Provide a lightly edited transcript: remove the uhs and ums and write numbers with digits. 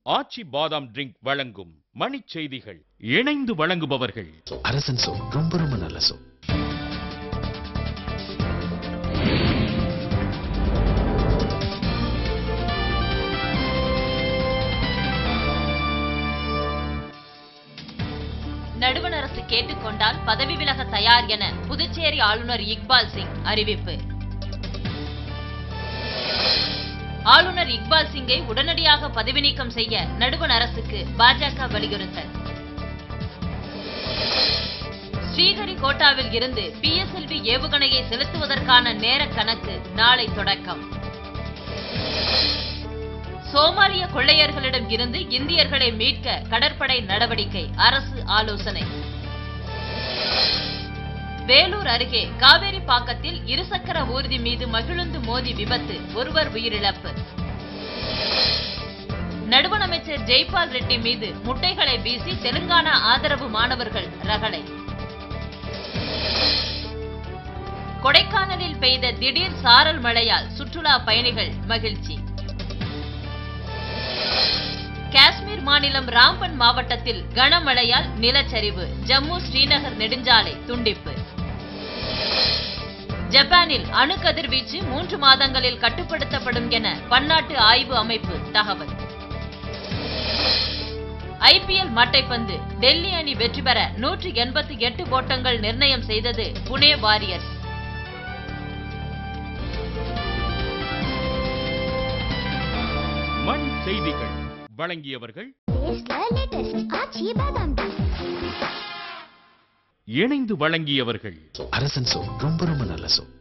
ஆச்சி பாதாம் ட்ரிங்க் வழங்கும் மணிச் செய்திகள். இணைந்து வழங்குபவர்கள் அரசன் சோப். ரொம்ப ரொம்ப நல்ல சோப். நடுவண் அரசு கேட்டுக்கொண்டால் பதவி விலக தயார் என புதுச்சேரி ஆளுநர் இக்பால் சிங் அறிவிப்பு. ஆளுநர் இக்பால் சிங்கை உடனடியாக பதவி நீக்கம் செய்ய நடுவண் அரசுக்கு பாஜக வலியுறுத்தல். ஸ்ரீஹரிகோட்டாவில் இருந்து PSLV ஏவுகணையை செலுத்துவதற்கான நேர கணக்கு நாளை தொடக்கம். சோமாலிய கொள்ளையர்களிடம் இருந்து இந்தியர்களை மீட்க கடற்படை நடவடிக்கை, அரசு ஆலோசனை. வேலூர் அருகே காவேரி பாக்கத்தில் இருசக்கர ஊர்தி மீது மகிழுந்து மோதி விபத்து, ஒருவர் உயிரிழப்பு. நடுவண் அமைச்சர் ஜெய்பால் ரெட்டி மீது முட்டைகளை வீசி தெலுங்கானா ஆதரவு மாணவர்கள் ரகளை. கொடைக்கானலில் பெய்த திடீர் சாரல் மழையால் சுற்றுலா பயணிகள் மகிழ்ச்சி. காஷ்மீர் மாநிலம் ராம்பன் மாவட்டத்தில் கனமழையால் நிலச்சரிவு, ஜம்மு ஸ்ரீநகர் நெடுஞ்சாலை துண்டிப்பு. ஜப்பானில் அணு கதிர்வீச்சு 3 மாதங்களில் கட்டுப்படுத்தப்படும் என பன்னாட்டு ஆய்வு அமைப்பு தகவல். IPL மட்டைப்பந்து, டெல்லி அணி வெற்றி பெற 188 ஓட்டங்கள் நிர்ணயம் செய்தது புனே வாரியர்ஸ். மணி செய்திகள் வழங்கியவர்கள் இணைந்து வழங்கியவர்கள் அரசன் சோப். ரொம்ப ரொம்ப நல்ல சோப்.